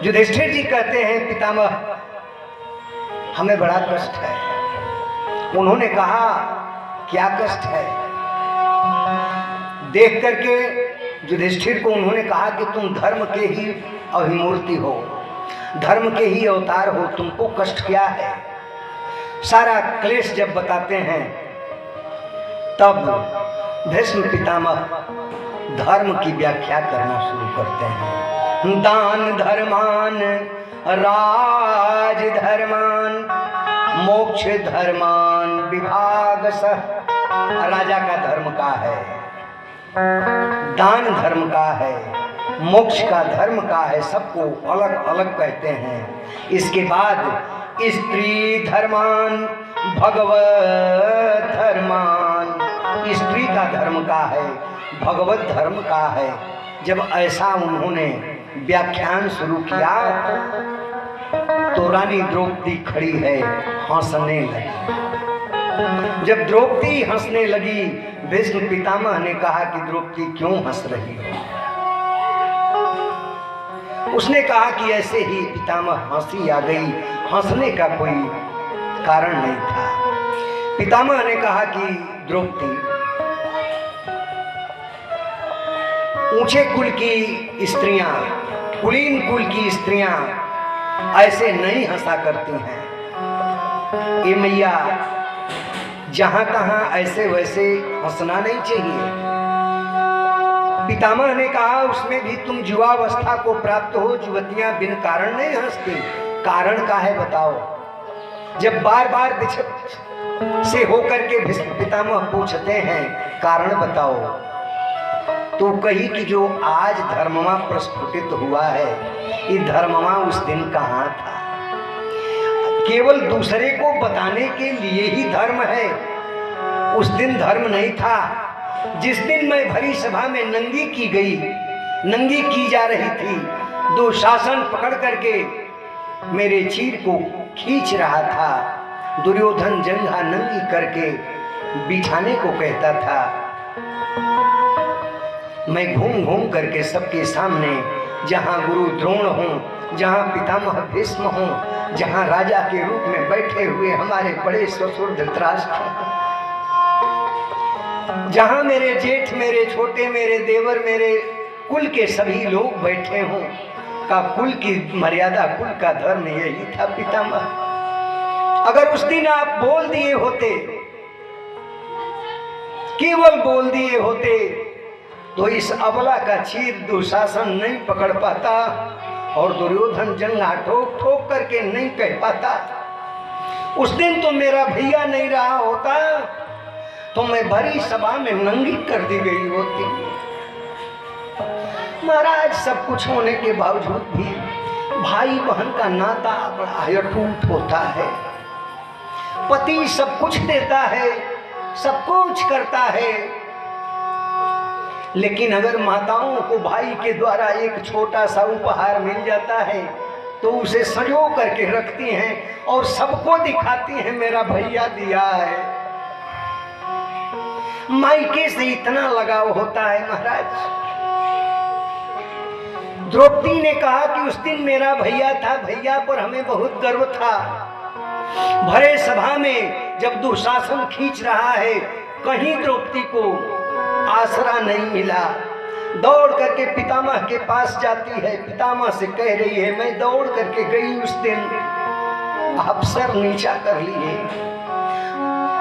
युधिष्ठिर जी कहते हैं पितामह हमें बड़ा कष्ट है। उन्होंने कहा क्या कष्ट है? देख करके युधिष्ठिर को उन्होंने कहा कि तुम धर्म के ही अभिमूर्ति हो, धर्म के ही अवतार हो, तुमको कष्ट क्या है? सारा क्लेश जब बताते हैं तब भीष्म पितामह धर्म की व्याख्या करना शुरू करते हैं। दान धर्मान राज धर्मान मोक्ष धर्मान विभागसः। राजा का धर्म का है, दान धर्म का है, मोक्ष का धर्म का है, सबको अलग अलग कहते हैं। इसके बाद स्त्री धर्मान भगवत धर्मान, स्त्री का धर्म का है, भगवत धर्म का है। जब ऐसा उन्होंने व्याख्यान शुरू किया तो रानी द्रौपदी खड़ी है, हंसने लगी। जब द्रौपदी हंसने लगी, भीष्म पितामह ने कहा कि द्रौपदी क्यों हंस रही हो? उसने कहा कि ऐसे ही पितामह हंसी आ गई, हंसने का कोई कारण नहीं था। पितामह ने कहा कि द्रौपदी ऊंचे कुल की स्त्रियां, कुलीन कुल की स्त्रियां ऐसे नहीं हंसा करती हैं। ये मैया जहां तहां ऐसे वैसे हंसना नहीं चाहिए। पितामह ने कहा उसमें भी तुम युवावस्था को प्राप्त हो, युवतियां बिन कारण नहीं हंसती। कारण का है बताओ? जब बार बार बिछड़ से होकर के भीष्म पितामह पूछते हैं कारण बताओ, तो कही कि जो आज धर्मवा प्रस्फुटित हुआ है, ये धर्मवा उस दिन कहाँ था? केवल दूसरे को बताने के लिए ही धर्म है, उस दिन धर्म नहीं था। जिस दिन मैं भरी सभा में नंगी की गई, नंगी की जा रही थी, दो शासन पकड़ करके मेरे चीर को खींच रहा था, दुर्योधन जंघा नंगी करके बिछाने को कहता था। मैं घूम घूम करके सबके सामने, जहां गुरु द्रोण हों, जहां पितामह भीष्म हों, जहां राजा के रूप में बैठे हुए हमारे बड़े ससुर धृतराष्ट्र, जहां मेरे जेठ, मेरे छोटे, मेरे देवर, मेरे कुल के सभी लोग बैठे हों, का कुल की मर्यादा, कुल का धर्म यही था पितामह। अगर उस दिन आप बोल दिए होते, केवल बोल दिए होते, तो इस अबला का चीर दुशासन नहीं पकड़ पाता और दुर्योधन जंघा ठोक ठोक करके नहीं कह पाता। उस दिन तो मेरा भैया नहीं रहा होता, तो मैं भरी सभा में नंगी कर दी गई होती। महाराज सब कुछ होने के बावजूद भी भाई बहन का नाता बड़ा अटूट होता है। पति सब कुछ देता है, सब कुछ करता है, लेकिन अगर माताओं को भाई के द्वारा एक छोटा सा उपहार मिल जाता है तो उसे संजो करके रखती हैं और सबको दिखाती हैं मेरा भैया दिया है। मायके से इतना लगाव होता है महाराज। द्रौपदी ने कहा कि उस दिन मेरा भैया था, भैया पर हमें बहुत गर्व था। भरे सभा में जब दुशासन खींच रहा है, कहीं द्रौपदी को आसरा नहीं मिला। दौड़ करके पितामह के पास जाती है, पितामह से कह रही है मैं दौड़ करके गई उस दिन, आप सर नीचा कर लिए।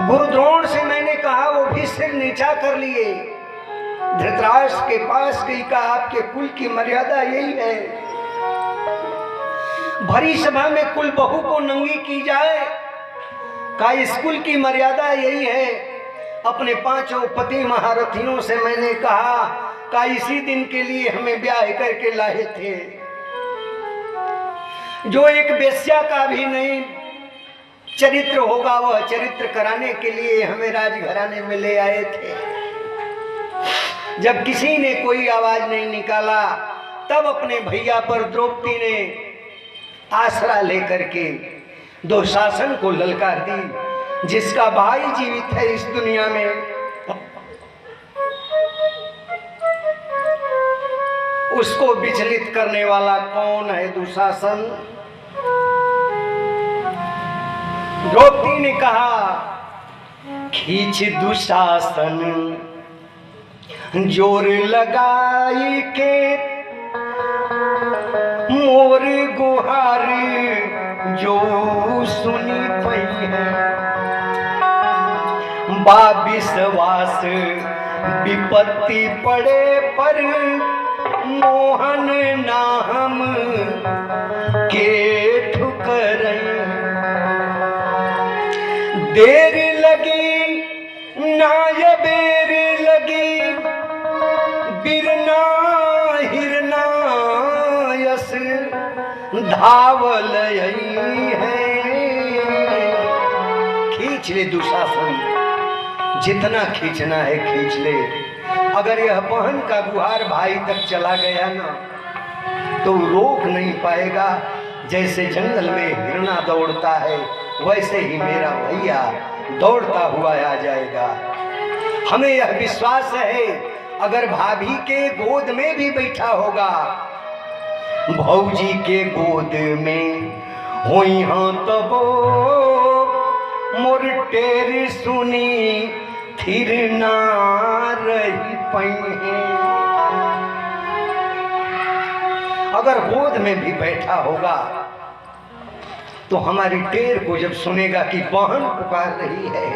गुरुद्रोण से मैंने कहा, वो भी सिर नीचा कर लिए। धृतराष्ट्र के पास गई, कहा आपके कुल की मर्यादा यही है, भरी सभा में कुल बहू को नंगी की जाए, का इस कुल की मर्यादा यही है। अपने पांचों पति महारथियों से मैंने कहा, का इसी दिन के लिए हमें ब्याह करके लाए थे, जो एक बेश्या का भी नहीं चरित्र होगा, वह चरित्र कराने के लिए हमें राजघराने में ले आए थे। जब किसी ने कोई आवाज नहीं निकाला, तब अपने भैया पर द्रौपदी ने आसरा लेकर के दुशासन को ललकार दी। जिसका भाई जीवित है इस दुनिया में, उसको विचलित करने वाला कौन है? दुशासन। द्रौपदी ने कहा, खींच दुशासन जोर लगाई के, मोर गुहार जो सुनी पई है। विश्वास विपत्ति पड़े पर मोहन नाम के ठुकरई। देर लगी नाय बेर लगी, बिरना हिरना यस धावल है। खींच ले दुशासन, जितना खींचना है खींच ले। अगर यह बहन का गुहार भाई तक चला गया ना तो रोक नहीं पाएगा। जैसे जंगल में हिरना दौड़ता है वैसे ही मेरा भैया दौड़ता हुआ आ जाएगा। हमें यह विश्वास है, अगर भाभी के गोद में भी बैठा होगा, भौजी के गोद में होई हाँ तबो मोर टेर सुनी फिर ना रही पई। अगर गोद में भी बैठा होगा तो हमारी टेर को जब सुनेगा कि बहन पुकार रही है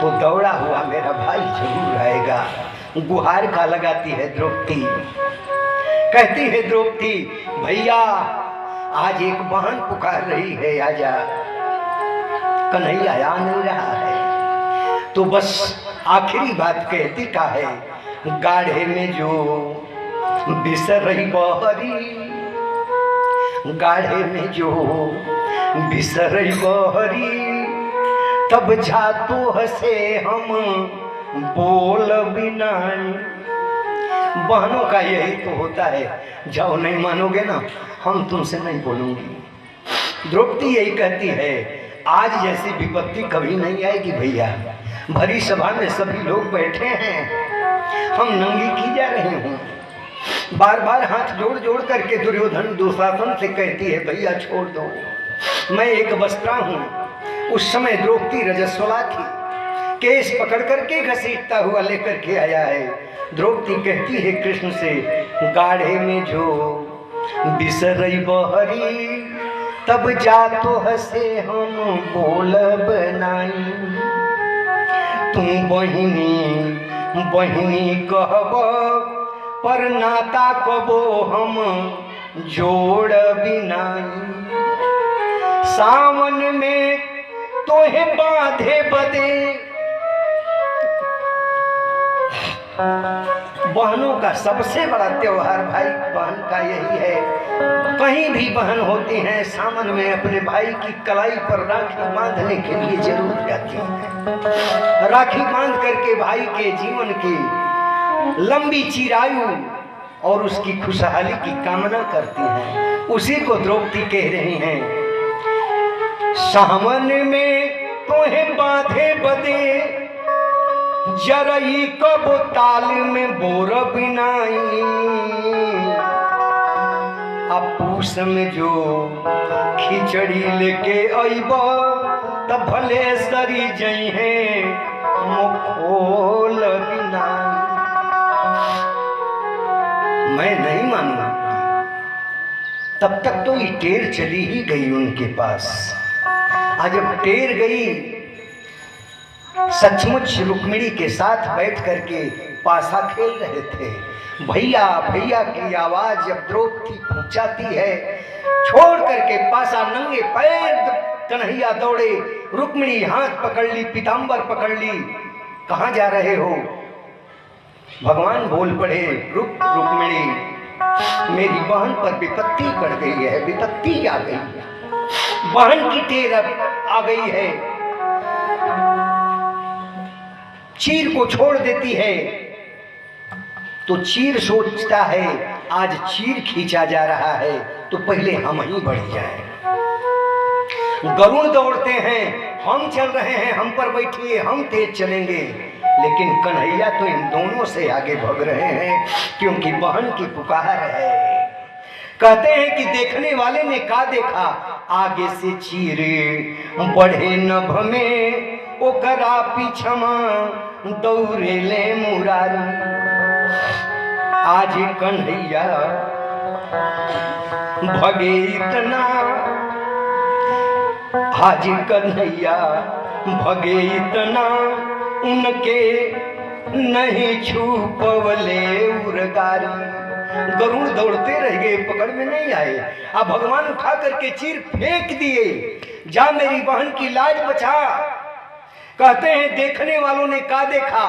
तो दौड़ा हुआ मेरा भाई जरूर आएगा। गुहार का लगाती है द्रौपदी, कहती है द्रौपदी, भैया आज एक बहन पुकार रही है, आजा। कन्हैया आ नहीं रहा है तो बस आखिरी बात कहती का है, गाढ़े में जो बिसरई बहरी, गाढ़े में जो बिसरई बहरी, तब जातो हसे हम बोल बिना। बहनों का यही तो होता है, जाओ नहीं मानोगे ना हम तुमसे नहीं बोलूंगी। द्रौपदी यही कहती है, आज जैसी विपत्ति कभी नहीं आएगी भैया। भरी सभा में सभी लोग बैठे हैं, हम नंगी की जा रही हूँ। बार बार हाथ जोड़ जोड़ करके दुर्योधन दुशासन से कहती है, भैया छोड़ दो, मैं एक वस्त्रा हूँ। उस समय द्रौपदी रजस्वला थी, केस पकड़ करके घसीटता हुआ लेकर के आया है। द्रौपदी कहती है कृष्ण से, गाढ़े में जो बिसरई बहरी, तब जातो हसे हम बोल बनाई। तुम बहिनी बहिनी कहब, पर नाता कबो हम जोड़ बिनाई। सावन में तोहे बांधे बदे, बहनों का सबसे बड़ा त्योहार भाई बहन का यही है। कहीं भी बहन होती हैं, सावन में अपने भाई की कलाई पर राखी बांधने के लिए जरूर जाती हैं। राखी बांध करके भाई के जीवन की लंबी चिरायु और उसकी खुशहाली की कामना करती हैं। उसी को द्रौपदी कह रही हैं, सावन में तोहे बांधे बदे, जरई कब ताल में बोर बिनाई। अपूस में जो खिचड़ी लेके अइब, तब भले सरी जई है मुखोल बिनाई। मैं नहीं मानूंगा। तब तक तो ये टेर चली ही गई उनके पास। आज जब टेर गई, सचमुच रुक्मिणी के साथ बैठ करके पासा खेल रहे थे। भैया भैया की आवाज जब द्रौपदी पहुंचाती है, छोड़ करके पासा नंगे पैर कन्हैया दौड़े। रुक्मिणी हाथ पकड़ ली, पीतांबर पकड़ ली। कहां जा रहे हो? भगवान बोल पड़े, रुक्मिणी, मेरी बहन पर विपत्ति पड़ गई है, विपत्ति आ गई है, बहन की टेर आ गई है। चीर को छोड़ देती है तो चीर सोचता है, आज चीर खींचा जा रहा है तो पहले हम ही बढ़ जाएं। गरुड़ दौड़ते हैं, हम चल रहे हैं, हम पर बैठिए, हम तेज चलेंगे। लेकिन कन्हैया तो इन दोनों से आगे भाग रहे हैं, क्योंकि बहन की पुकार है। कहते हैं कि देखने वाले ने का देखा, आगे से चीरे बढ़े नभ में ओकरा पीछमा दौड़े ले मुरारी। आज कन्हैया भगे इतना, आज कन्हैया भगे इतना, उनके नहीं छुपवले उरगारी। गरुड़ दौड़ते रह गए, पकड़ में नहीं आए। अब भगवान उठा करके चीर फेंक दिए, जा मेरी बहन की लाज बचा। कहते हैं देखने वालों ने का देखा,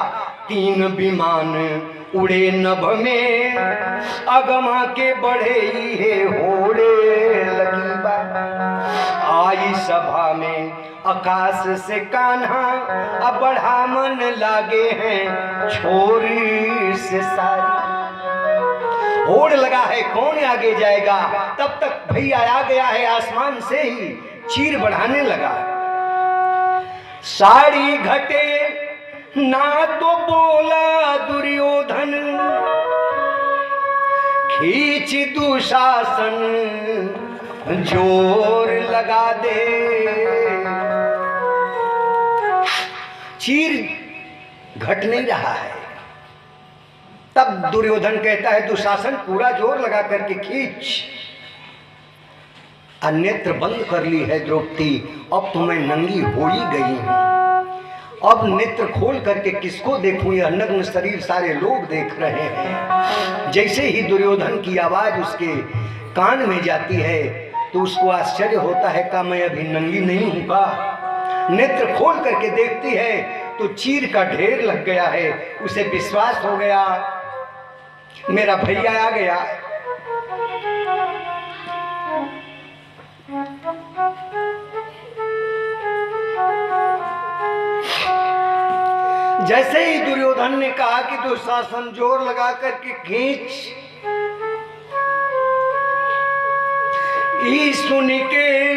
3 विमान उड़े नभ में, अगमा के बढ़े हे होड़े लगी बा। आई सभा में आकाश से कान्हा, अब बढ़ा मन लागे हैं छोरी से सारी। होड़ लगा है कौन आगे जाएगा, तब तक भैया आ गया है आसमान से ही चीर बढ़ाने लगा। साड़ी घटे ना तो बोला दुर्योधन, खींच दुशासन जोर लगा दे। चीर घट नहीं रहा है, तब दुर्योधन कहता है दुशासन पूरा जोर लगा करके खींच। नेत्र बंद कर ली है द्रौपदी, अब तो मैं नंगी हो ही गई हूं। अब नेत्र खोल करके किसको देखूं, यह नग्न शरीर सारे लोग देख रहे हैं। जैसे ही दुर्योधन की आवाज उसके कान में जाती है तो उसको आश्चर्य होता है, का मैं अभी नंगी नहीं हूं का। नेत्र खोल करके देखती है तो चीर का ढेर लग गया है। उसे विश्वास हो गया मेरा भैया आ गया। जैसे ही दुर्योधन ने कहा कि दुशासन जोर लगा करके खींच, ई सुन के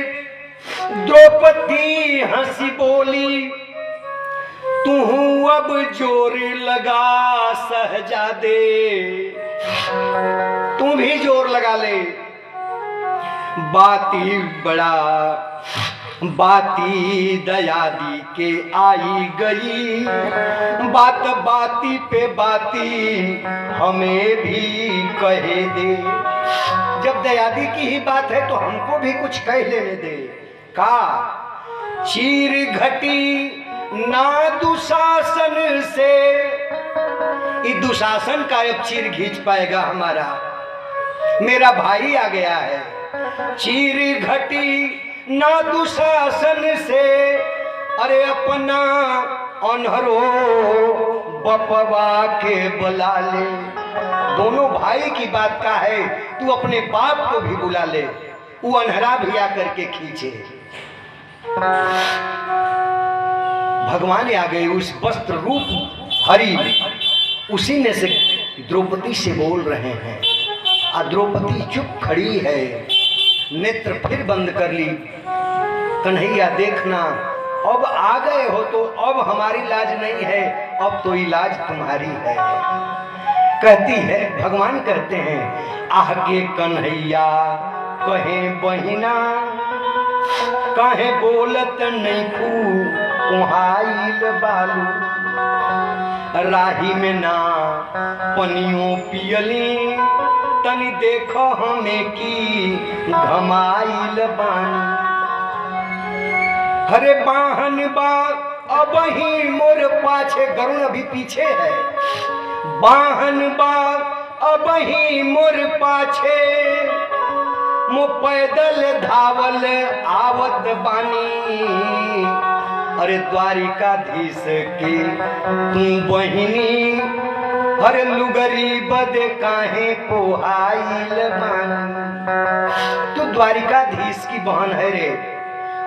द्रौपदी हंसी बोली, तू अब जोर लगा सहजादे, तू भी जोर लगा ले। बाती बड़ा बाती दयादी के आई गई, बात बाती पे बाती हमें भी कहे दे। जब दयादी की ही बात है तो हमको भी कुछ कह लेने दे। का चीर घटी ना दुशासन से, इस दुशासन का अब चीर खींच पाएगा हमारा, मेरा भाई आ गया है। चीर घटी ना दुशासन से, अरे अपना अनहरो बपवा के बुला ले। दोनों भाई की बात का है, तू अपने बाप को भी बुला ले, वो अनहरा भी आकर के खींचे। भगवान आ गए उस वस्त्र रूप हरि, उसी में से द्रौपदी से बोल रहे हैं। और द्रौपदी चुप खड़ी है, नेत्र फिर बंद कर ली। कन्हैया देखना, अब आ गए हो तो अब हमारी लाज नहीं है, अब तो इलाज तुम्हारी है। कहती है, भगवान कहते हैं, आगे कन्हैया कहे बहिना, कहे बोलत नहीं खू कुहाइल बालू। राही में ना पनियों पियली, तनी देखो हमें की घमाइल बानी। हरे बाहन बा अब ही मोर पाछे, गरुण अभी पीछे है। बाहन बा अब ही मोर पाछे, मो पैदल धावल आवत बानी। अरे द्वारिकाधीश की तू बहिनी, हरे लुगरी बद काहे पोहाइल बानी। तू द्वारिकाधीश की बहन है रे,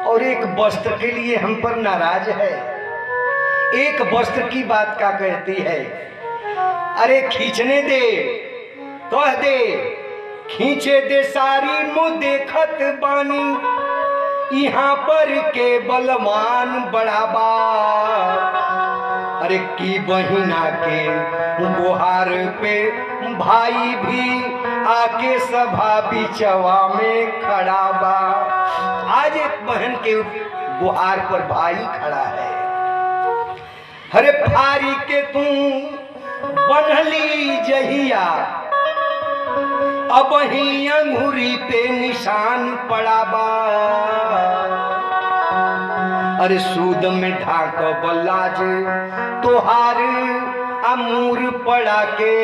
और एक वस्त्र के लिए हम पर नाराज है। एक वस्त्र की बात का कहती है, अरे खींचने दे, कह दे खींचे दे सारी मु देखत बानी। यहाँ पर के बलवान बढ़ाबा, अरे की बहिना के गुहार पे भाई भी आके सभा बिचवा में खड़ा बा। आज एक बहन के गुहार पर भाई खड़ा है। अरे फारी के तू बनली जहिया अब ही अंगूरी पे निशान पड़ा बा। अरे सूद में ढाक बल्लाज तोहार अमूर पड़ा के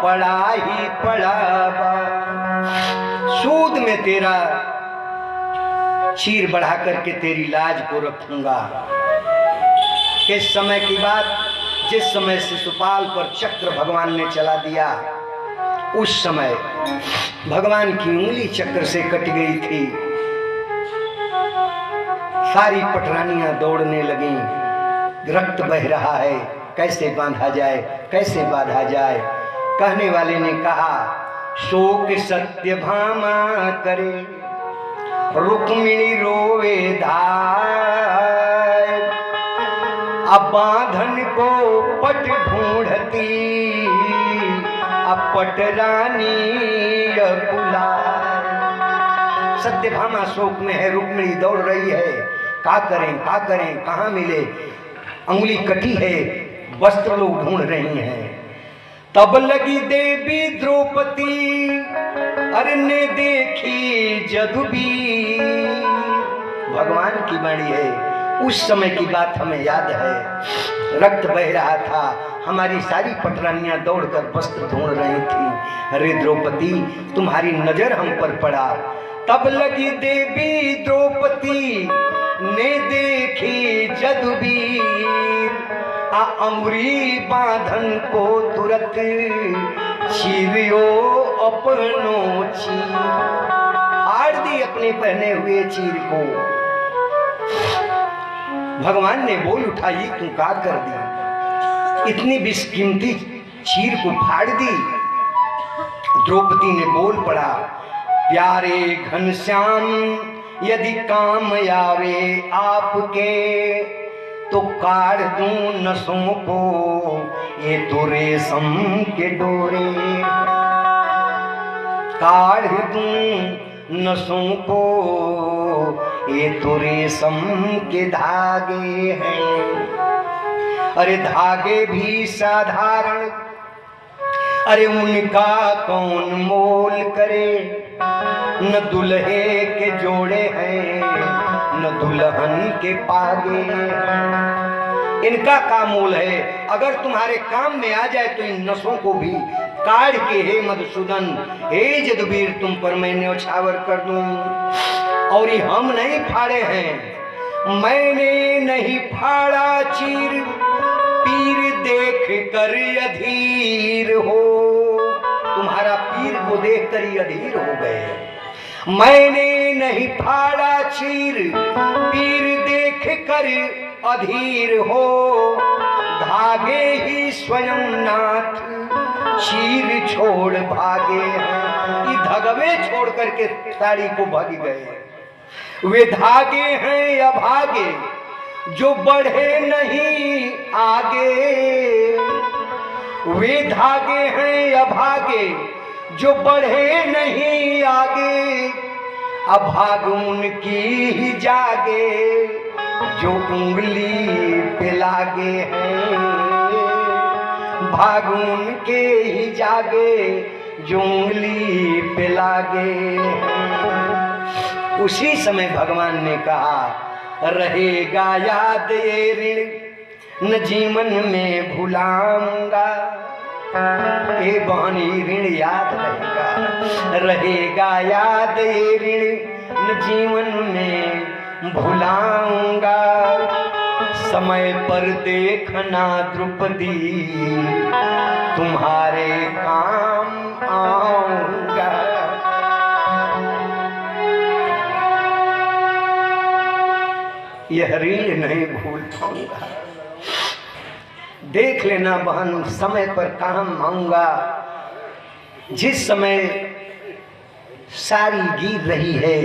पड़ा ही पड़ा बा। सूद में तेरा चीर बढ़ा करके तेरी लाज को रखूंगा। किस समय की बात, जिस समय शिशुपाल पर चक्र भगवान ने चला दिया, उस समय भगवान की उंगली चक्र से कट गई थी। सारी पटरानियां दौड़ने लगीं, रक्त बह रहा है, कैसे बांधा जाए, कैसे बांधा जाए। कहने वाले ने कहा शोक सत्यभामा करे रुक्मिणी रोवे धाय। अब बांधन को पट ढूंढती अब पटरानी बुलाए। सत्यभामा शोक में है, रुक्मिणी दौड़ रही है, क्या करें क्या करें, कहाँ मिले। अंगुली कटी है, वस्त्र लोग ढूंढ रही हैं। तब लगी देवी द्रौपदी अरे ने देखी जदुबी। भगवान की वाणी है, उस समय की बात हमें याद है। रक्त बह रहा था, हमारी सारी पटरानियां दौड़कर वस्त्र ढूंढ रही थी। अरे द्रौपदी तुम्हारी नजर हम पर पड़ा। तब लगी देवी द्रौपदी ने देखी जदुबीर अंगुरी बांधन को तुरंत चीरियो अपनो चीर। फाड़ दी अपने पहने हुए चीर को। भगवान ने बोल उठाई, तू क्या कर दी, इतनी बेशकीमती चीर को फाड़ दी। द्रौपदी ने बोल पड़ा प्यारे घनश्याम यदि काम आवे आपके तो काट दूं नसों को ये तो रेशम के डोरे। काट दूं नसों को ये तो रेशम के धागे हैं। अरे धागे भी साधारण अरे उनका कौन मोल करे। न दुल्हे के जोड़े हैं न दुल्हन के पागे हैं। इनका का मोल है, अगर तुम्हारे काम में आ जाए तो इन नसों को भी काट के हे मधुसूदन हे जदुबीर तुम पर मैं न्यौछावर कर दूं। और ये हम नहीं फाड़े हैं, मैंने नहीं फाड़ा चीर पीर देख कर अधीर हो। तुम्हारा पीर को देख कर ही अधीर हो गए। मैंने नहीं फाड़ा चीर पीर देख कर अधीर हो। धागे ही स्वयं नाथ चीर छोड़ भागे हैं। ये धगवे छोड़ करके साड़ी को भाग गए। वे धागे हैं अभागे जो बढ़े नहीं आगे। वे धागे हैं अभागे जो बढ़े नहीं आगे। अभाग उनकी ही जागे जो उंगली पे लागे हैं। भाग उनके ही जागे जो उंगली पे लागे हैं। उसी समय भगवान ने कहा रहेगा याद ये ऋण न जीवन में भुलाऊंगा। ए बहनी ऋण याद रहेगा, रहेगा याद ये ऋण न जीवन में भुलाऊंगा। समय पर देखना द्रौपदी तुम्हारे काम आऊंगा। यह ऋण नहीं भूल पाऊंगा। देख लेना बहन समय पर काम आऊंगा। जिस समय सारी गिर रही है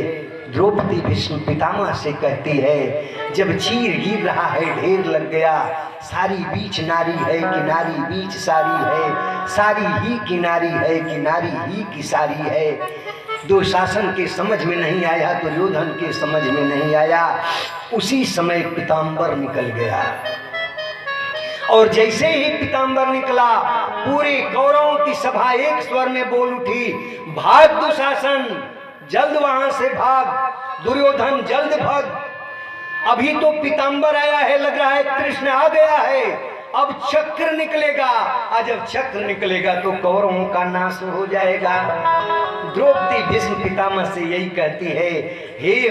द्रौपदी भीष्म पितामह से कहती है, जब चीर गिर रहा है ढेर लग गया, सारी बीच नारी है कि नारी बीच सारी है, सारी ही की नारी है कि नारी ही की सारी है। दुशासन के समझ में नहीं आया, दुर्योधन के समझ में नहीं आया। उसी समय पीताम्बर निकल गया और जैसे ही पीताम्बर निकला, पूरे कौरवों की सभा एक स्वर में बोल उठी, भाग दुशासन, जल्द वहां से भाग, दुर्योधन जल्द भाग। अभी तो पीताम्बर आया है, लग रहा है कृष्ण आ गया है, अब चक्र निकलेगा, और जब चक्र निकलेगा तो कौरवों का नाश हो जाएगा। द्रौपदी भीष्म पितामह से यही कहती है, हे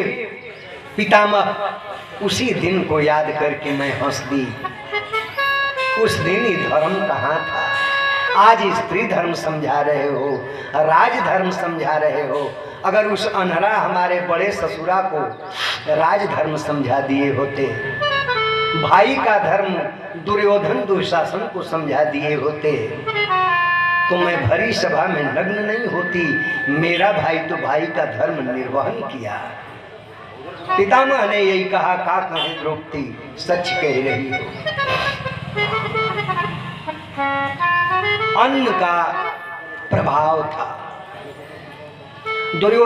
पितामह, उसी दिन को याद करके मैं हंस दी। उस दिन ही धर्म कहाँ था? आज स्त्री धर्म समझा रहे हो, राजधर्म समझा रहे हो। अगर उस अनहरा हमारे बड़े ससुरा को राजधर्म समझा दिए होते, भाई का धर्म दुर्योधन दुशासन को समझा दिए होते, तो मैं भरी सभा में नग्न नहीं होती। मेरा भाई तो भाई का धर्म निर्वहन किया। पितामह ने यही कहा, का कहें द्रौपदी, सच कह रही हो। अन्न का प्रभाव था। दुर्योधन